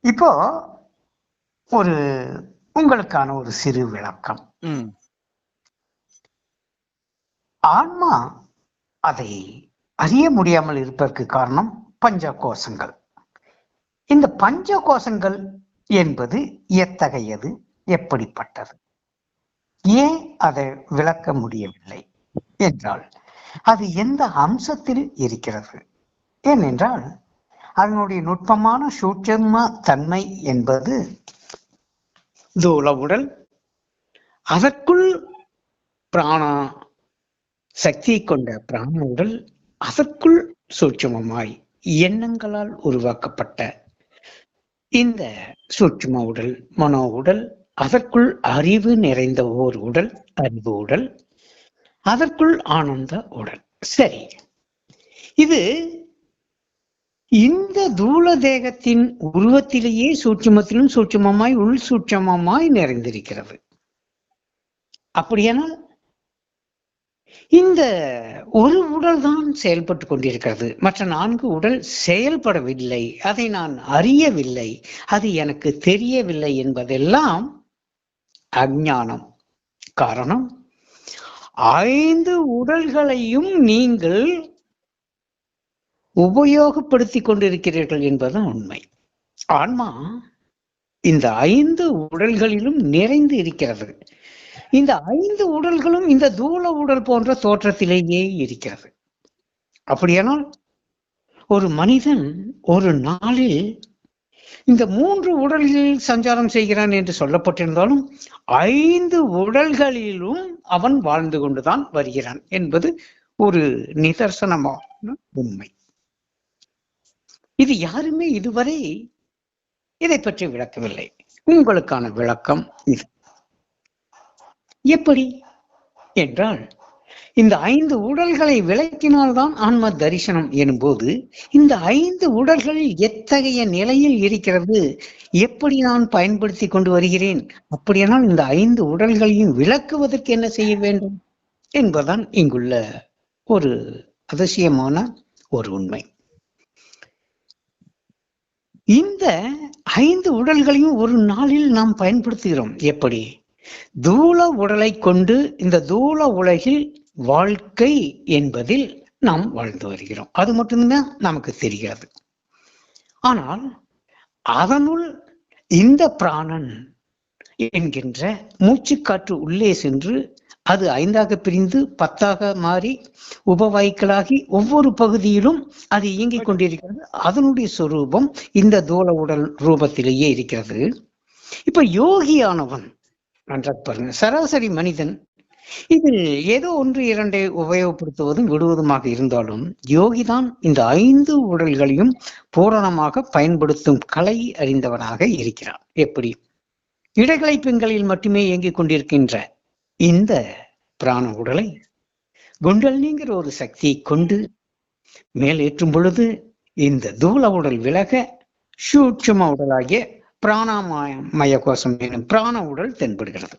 இப்போ ஒரு உங்களுக்கான ஒரு சிறு விளக்கம். ஆன்மா அதை அறிய முடியாமல் இருப்பதற்கு காரணம் பஞ்ச கோஷங்கள். இந்த பஞ்ச கோஷங்கள் என்பது எத்தகையது, எப்படிப்பட்டது, ஏன் அதை விளக்க முடியவில்லை என்றால் அது எந்த அம்சத்தில் இருக்கிறது? ஏனென்றால் அதனுடைய நுட்பமான சூட்சும தன்மை என்பது தூல உடல், அதற்குள் பிராண சக்தியை கொண்ட பிராண உடல், அதற்குள் சூட்சுமமாய் எண்ணங்களால் உருவாக்கப்பட்ட இந்த சூட்சும உடல், மனோ உடல், அதற்குள் அறிவு நிறைந்த ஓர் உடல், அறிவு உடல், அதற்குள் ஆனந்த உடல். சரி, இது இந்த தூல தேகத்தின் உருவத்திலேயே சூட்சுமத்திலும் சூட்சுமமாய் உள் சூட்சுமமாய் நிறைந்திருக்கிறது. அப்படியானால் இந்த ஒரு உடல் தான் செயல்பட்டு கொண்டிருக்கிறது, மற்ற 4 உடல் செயல்படவில்லை, அதை நான் அறியவில்லை, அது எனக்கு தெரியவில்லை என்பதெல்லாம் அஞ்ஞானம். காரணம், 5 உடல்களையும் நீங்கள் உபயோகப்படுத்தி கொண்டிருக்கிறீர்கள் என்பதுதான் உண்மை. ஆன்மா இந்த 5 உடல்களிலும் நிறைந்து இருக்கிறது. இந்த 5 உடல்களும் இந்த தூல உடல் போன்ற தோற்றத்திலேயே இருக்கிறது. அப்படியானால் ஒரு மனிதன் ஒரு நாளில் இந்த 3 உடல்களில் சஞ்சாரம் செய்கிறான் என்று சொல்லப்பட்டிருந்தாலும் 5 உடல்களிலும் அவன் வாழ்ந்து கொண்டுதான் வருகிறான் என்பது ஒரு நிதர்சனமான உண்மை. இது யாருமே இதுவரை இதை பற்றி விளக்கவில்லை. உங்களுக்கான விளக்கம் இது. எப்படி என்றால், இந்த 5 உடல்களை விளக்கினால்தான் ஆன்ம தரிசனம் எனும்போது இந்த 5 உடல்களில் எத்தகைய நிலையில் இருக்கிறது, எப்படி நான் பயன்படுத்தி கொண்டு வருகிறேன், அப்படியானால் இந்த 5 உடல்களையும் விளக்குவதற்கு என்ன செய்ய வேண்டும் என்பதுதான் இங்குள்ள ஒரு அதிசயமான ஒரு உண்மை. இந்த 5 உடல்களையும் ஒரு நாளில் நாம் பயன்படுத்துகிறோம். எப்படி? தூல உடலை கொண்டு இந்த தூல உலகில் வாழ்க்கை என்பதில் நாம் வாழ்ந்து வருகிறோம். அது மட்டும்தான் நமக்கு தெரிகிறது. ஆனால் அதனுள் இந்த பிராணன் என்கின்ற மூச்சுக்காற்று உள்ளே சென்று அது 5ஆக பிரிந்து 10ஆக மாறி உபவாய்க்களாகி ஒவ்வொரு பகுதியிலும் அது இயங்கிக் கொண்டிருக்கிறது. அதனுடைய சொரூபம் இந்த தூல உடல் ரூபத்திலேயே இருக்கிறது. இப்ப யோகியானவன் நன்றாக பாருங்க, சராசரி மனிதன் இதில் ஏதோ 1, 2 உபயோகப்படுத்துவதும் விடுவதுமாக இருந்தாலும் யோகிதான் இந்த 5 உடல்களையும் பூரணமாக பயன்படுத்தும் கலை அறிந்தவனாக இருக்கிறான். எப்படி? இடகலை பெண்களில் மட்டுமே இயங்கிக் கொண்டிருக்கின்ற இந்த பிராண உடலை குண்டலினிங்கிற ஒரு சக்தியை கொண்டு மேலேற்றும் பொழுது இந்த தூல உடல் விலக சூட்சும உடலாகிய பிராணமய கோஷம் எனும் பிராண உடல் தென்படுகிறது.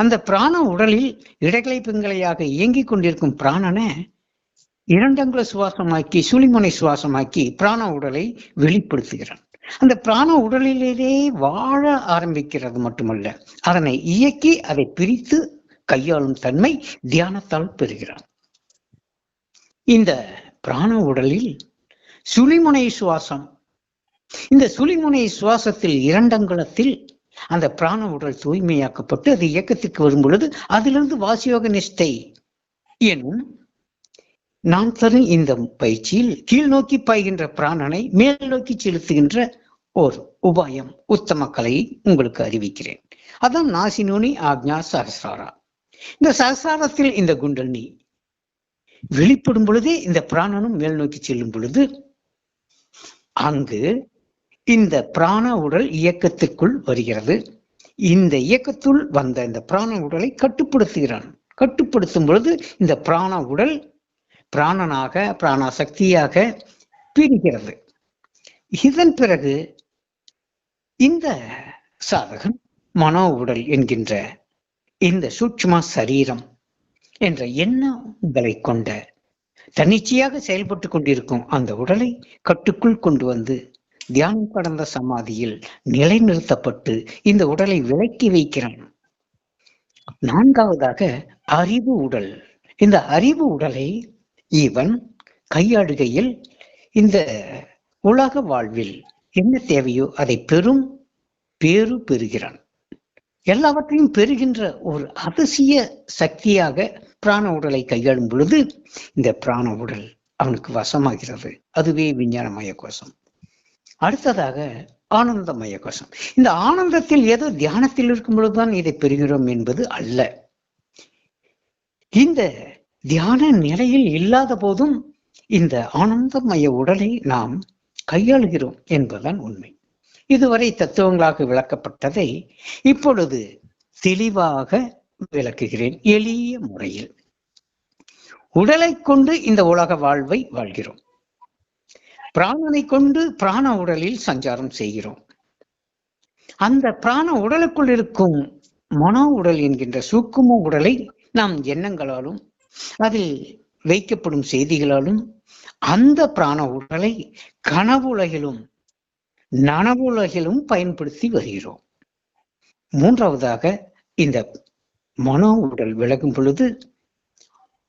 அந்த பிராண உடலில் இடகலை பெண்களையாக இயங்கிக் கொண்டிருக்கும் பிராணனை 2 சுவாசமாக்கி சுழிமுனை சுவாசமாக்கி பிராண உடலை வெளிப்படுத்துகிறான். அந்த பிராண உடலிலேயே வாழ ஆரம்பிக்கிறது மட்டுமல்ல, அதனை இயக்கி அதை பிரித்து கையாளும் தன்மை தியானத்தால் பெறுகிறான். இந்த பிராண உடலில் சுழிமுனை சுவாசம், இந்த சுழிமுனை சுவாசத்தில் 2 அங்குலத்தில் அந்த பிராண உடல் தூய்மையாக்கப்பட்டு அது இயக்கத்துக்கு வரும் பொழுது அதிலிருந்து வாசியோக நிஷ்டை எனும் நான் தரும் இந்த பயிற்சியில் கீழ் நோக்கி பாய்கின்ற பிராணனை மேல் நோக்கி செலுத்துகின்ற ஒரு உபாயம், உத்தம கலையை உங்களுக்கு அறிவிக்கிறேன். அதான் நாசினோனி ஆக்ஞா சஹஸ்ராரா. இந்த சஹஸ்ராரத்தில் இந்த குண்டலினி வெளிப்படும் பொழுதே இந்த பிராணனும் மேல் நோக்கி செல்லும் பொழுது அங்கு இந்த பிராண உடல் இயக்கத்திற்குள் வருகிறது. இந்த இயக்கத்துள் வந்த இந்த பிராண உடலை கட்டுப்படுத்துகிறான். கட்டுப்படுத்தும் பொழுது இந்த பிராண உடல் பிராணனாக பிராணசக்தியாக பிரிகிறது. இதன் பிறகு இந்த சாதகன் மனோ உடல் என்கின்ற இந்த சூட்சும சரீரம் என்ற எண்ணங்களை கொண்ட தன்னிச்சையாக செயல்பட்டு கொண்டிருக்கும் அந்த உடலை கட்டுக்குள் கொண்டு வந்து தியானம் கடந்த சமாதியில் நிலைநிறுத்தப்பட்டு இந்த உடலை விலக்கி வைக்கிறான். நான்காவதாக அறிவு உடல். இந்த அறிவு உடலை இவன் கையாளுகையில் இந்த உலக வாழ்வில் என்ன தேவையோ அதை பெரும் பேறு பெறுகிறான். எல்லாவற்றையும் பெறுகின்ற ஒரு அதிசய சக்தியாக பிராண உடலை கையாளும் பொழுது இந்த பிராண உடல் அவனுக்கு வசமாகிறது. அதுவே விஞ்ஞானமய கோஷம். அடுத்ததாக ஆனந்தமய கோஷம். இந்த ஆனந்தத்தில் ஏதோ தியானத்தில் இருக்கும் பொழுதுதான் இதை பெறுகிறோம் என்பது அல்ல. இந்த தியான நிலையில் இல்லாத போதும் இந்த ஆனந்தமய உடலை நாம் கையாளுகிறோம் என்பதுதான் உண்மை. இதுவரை தத்துவங்களாக விளக்கப்பட்டதை இப்பொழுது தெளிவாக விளக்குகிறேன் எளிய முறையில். உடலை கொண்டு இந்த உலக வாழ்வை வாழ்கிறோம். பிராணனை கொண்டு பிராண உடலில் சஞ்சாரம் செய்கிறோம். அந்த பிராண உடலுக்குள் இருக்கும் மனோ உடல் என்கின்ற சூக்கும உடலை நாம் எண்ணங்களாலும் அதில் வைக்கப்படும் செய்திகளாலும் அந்த பிராண உடலை கனவுலகிலும் நனவுலகிலும் பயன்படுத்தி வருகிறோம். மூன்றாவதாக இந்த மனோ உடல் விலகும் பொழுது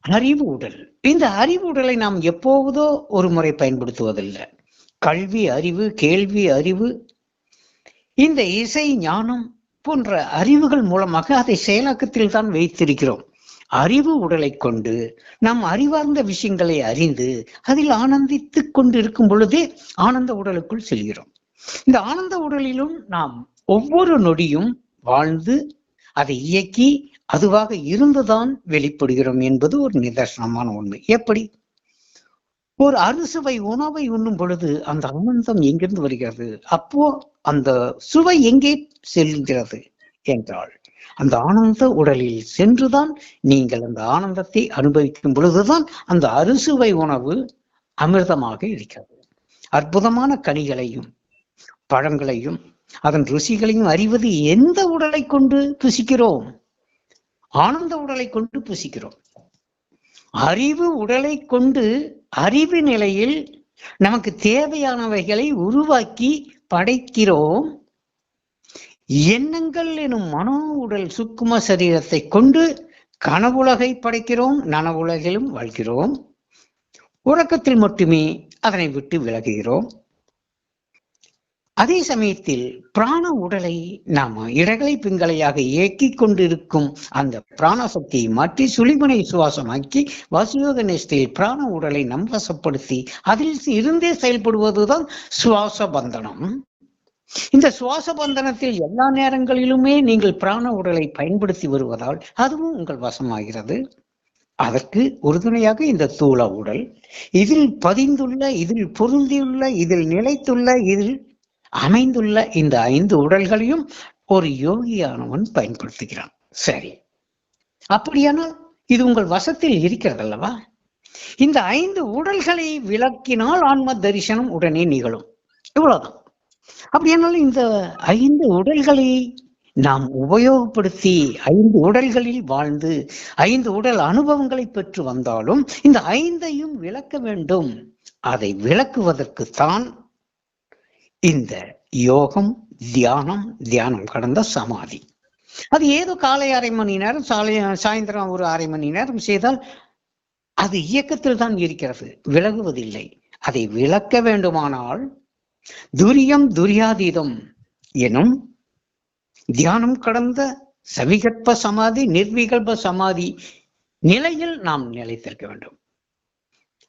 அறிவு உடல். இந்த அறிவு உடலை நாம் எப்போதோ ஒரு முறை பயன்படுத்துவதில்லை. கல்வி அறிவு, கேள்வி அறிவு, இந்த இசை ஞானம் போன்ற அறிவுகள் மூலமாக அதை செயலாக்கத்தில் தான் வைத்திருக்கிறோம். அறிவு உடலை கொண்டு நாம் அறிவார்ந்த விஷயங்களை அறிந்து அதில் ஆனந்தித்துக் கொண்டு இருக்கும் பொழுதே ஆனந்த உடலுக்குள் செல்கிறோம். இந்த ஆனந்த உடலிலும் நாம் ஒவ்வொரு நொடியும் வாழ்ந்து அதை இயக்கி அதுவாக இருந்துதான் வெளிப்படுகிறோம் என்பது ஒரு நிதர்சனமான உண்மை. எப்படி? ஒரு அறுசுவை உணவை உண்ணும் பொழுது அந்த ஆனந்தம் எங்கிருந்து வருகிறது? அப்போ அந்த சுவை எங்கே செல்கிறது என்றால் அந்த ஆனந்த உடலில் சென்றுதான் நீங்கள் அந்த ஆனந்தத்தை அனுபவிக்கும் பொழுதுதான் அந்த அறுசுவை உணவு அமிர்தமாக இருக்கிறது. அற்புதமான கனிகளையும் பழங்களையும் அதன் ருசிகளையும் அறிவது எந்த உடலை கொண்டு புசிக்கிறோம்? ஆனந்த உடலை கொண்டு புசிக்கிறோம். அறிவு உடலை கொண்டு அறிவு நிலையில் நமக்கு தேவையானவைகளை உருவாக்கி படைக்கிறோம். எண்ணங்கள் எனும் மனோ உடல் சுக்கும சரீரத்தை கொண்டு கனவுலகை படைக்கிறோம், நனவுலகிலும் வாழ்கிறோம். உறக்கத்தில் மட்டுமே அதனை விட்டு விலகுகிறோம். அதே சமயத்தில் பிராண உடலை நாம இடகளை பிங்களையாக இயக்கி கொண்டிருக்கும் அந்த பிராணசக்தியை மாற்றி சுழிமனை சுவாசமாக்கி வாசுயோக நிஷ்டையில் பிராண உடலை நம்பசப்படுத்தி அதில் இருந்தே செயல்படுவதுதான் சுவாச பந்தனம். இந்த சுவாச பந்தனத்தில் எல்லா நேரங்களிலுமே நீங்கள் பிராண உடலை பயன்படுத்தி வருவதால் அதுவும் உங்கள் வசமாகிறது. அதற்கு உறுதுணையாக இந்த தூள உடல், இதில் பதிந்துள்ள, இதில் பொருந்தியுள்ள, இதில் நிலைத்துள்ள, இதில் அமைந்துள்ள இந்த 5 உடல்களையும் ஒரு யோகியானவன் பயன்படுத்துகிறான். சரி, அப்படியானால் இது உங்கள் வசத்தில் இருக்கிறது அல்லவா? இந்த 5 உடல்களை விளக்கினால் ஆன்ம தரிசனம் உடனே நிகழும். இவ்வளவுதான். அப்படியானால் இந்த 5 உடல்களை நாம் உபயோகப்படுத்தி 5 உடல்களில் வாழ்ந்து 5 உடல் அனுபவங்களை பெற்று வந்தாலும் இந்த 5ஐயும் விளக்க வேண்டும். அதை விளக்குவதற்குத்தான் இந்த யோகம், தியானம் கடந்த சமாதி. அது ஏதோ காலை அரை மணி நேரம், சாயந்தரம் ஒரு அரை மணி நேரம் செய்தால் அது இயக்கத்தில் தான் இருக்கிறது, விலகுவதில்லை. அதை விளக்க வேண்டுமானால் துரியம் துரியாதீதம் எனும் தியானம் கடந்த சவிகற்ப சமாதி, நிர்விகல்ப சமாதி நிலையில் நாம் நிலைத்திருக்க வேண்டும்.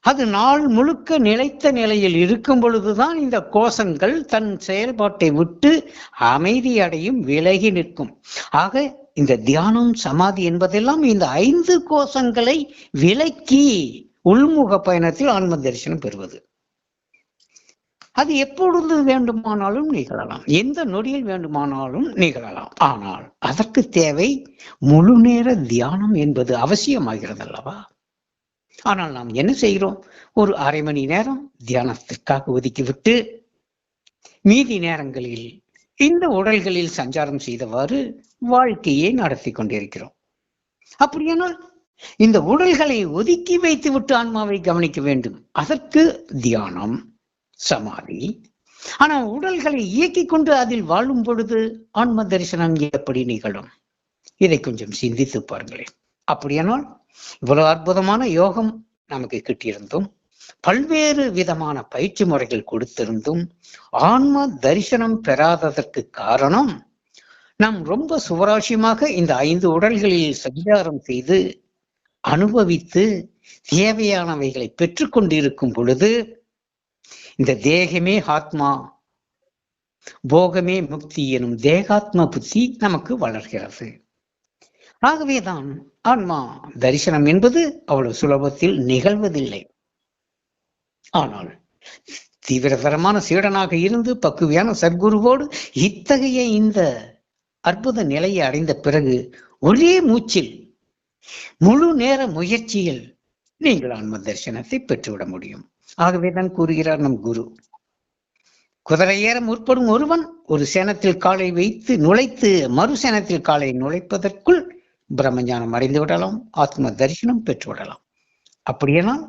அது நாள் முழுக்க நிலைத்த நிலையில் இருக்கும் பொழுதுதான் இந்த கோஷங்கள் தன் செயல்பாட்டை விட்டு அமைதி அடையும், விலகி நிற்கும். ஆக இந்த தியானம் சமாதி என்பதெல்லாம் இந்த 5 கோஷங்களை விலக்கி உள்முக பயணத்தில் ஆன்ம தரிசனம் பெறுவது. அது எப்பொழுது வேண்டுமானாலும் நிகழலாம், எந்த நொடியில் வேண்டுமானாலும் நிகழலாம். ஆனால் அதற்கு தேவை முழு நேர தியானம் என்பது அவசியமாகிறது அல்லவா? ஆனால் நாம் என்ன செய்கிறோம்? ஒரு அரை மணி நேரம் தியானத்திற்காக ஒதுக்கிவிட்டு மீதி நேரங்களில் இந்த உடல்களில் சஞ்சாரம் செய்தவாறு வாழ்க்கையை நடத்தி கொண்டிருக்கிறோம். அப்படியானால் இந்த உடல்களை ஒதுக்கி வைத்து விட்டு ஆன்மாவை கவனிக்க வேண்டும். அதற்கு தியானம், சமாதி, ஆனா உடல்களை இயக்கிக் கொண்டு அதில் வாழும் பொழுது ஆன்ம தரிசனம் எப்படி நிகழும்? இதை கொஞ்சம் சிந்தித்து பாருங்களேன். அப்படியானால் இவ்வளவு அற்புதமான யோகம் நமக்கு கிட்டியிருந்தும், பல்வேறு விதமான பயிற்சி முறைகள் கொடுத்திருந்தும் ஆன்ம தரிசனம் பெறாததற்கு காரணம், நாம் ரொம்ப சுவராசியமாக இந்த 5 உடல்களில் சஞ்சாரம் செய்து அனுபவித்து தேவையானவைகளை பெற்றுக் கொண்டிருக்கும் பொழுது இந்த தேகமே ஆத்மா, போகமே முக்தி எனும் தேகாத்ம புத்தி நமக்கு வளர்கிறது. ஆகவேதான் ஆன்மா தரிசனம் என்பது அவ்வளவு சுலபத்தில் நிகழ்வதில்லை. ஆனால் தீவிரதரமான சீடனாக இருந்து பக்குவியான சத்குருவோடு இத்தகைய இந்த அற்புத நிலையை அடைந்த பிறகு ஒரே மூச்சில் முழு நேர முயற்சியில் நீங்கள் ஆன்ம தரிசனத்தை பெற்றுவிட முடியும். ஆகவேதான் கூறுகிறார் நம் குரு, குதிரை ஏற முற்படும் ஒருவன் ஒரு சேனத்தில் காலை வைத்து நுழைத்து மறு சேனத்தில் காலை நுழைப்பதற்குள் பிரம்மஞானம் அடைந்து விடலாம், ஆத்ம தரிசனம் பெற்றுவிடலாம். அப்படியானால்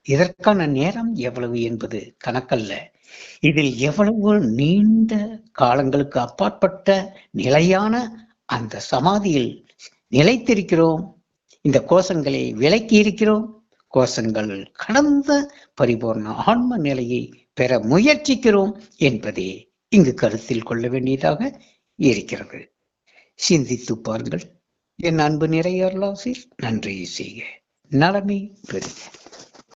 இதற்கான நேரம் எவ்வளவு என்பது கணக்கல்ல. இதில் எவ்வளவு நீண்ட காலங்களுக்கு அப்பாற்பட்ட நிலையான அந்த சமாதியில் நிலைத்திருக்கிறோம், இந்த கோஷங்களை விலக்கி இருக்கிறோம், கோஷங்கள் கடந்த பரிபூர்ண ஆன்ம நிலையை பெற முயற்சிக்கிறோம் என்பதே இங்கு கருத்தில் கொள்ள வேண்டியதாக இருக்கிறது. சிந்தித்து பாருங்கள். என் அன்பு நிறைய அருளாசி. நன்றி செய்க. நலமே பெறுக.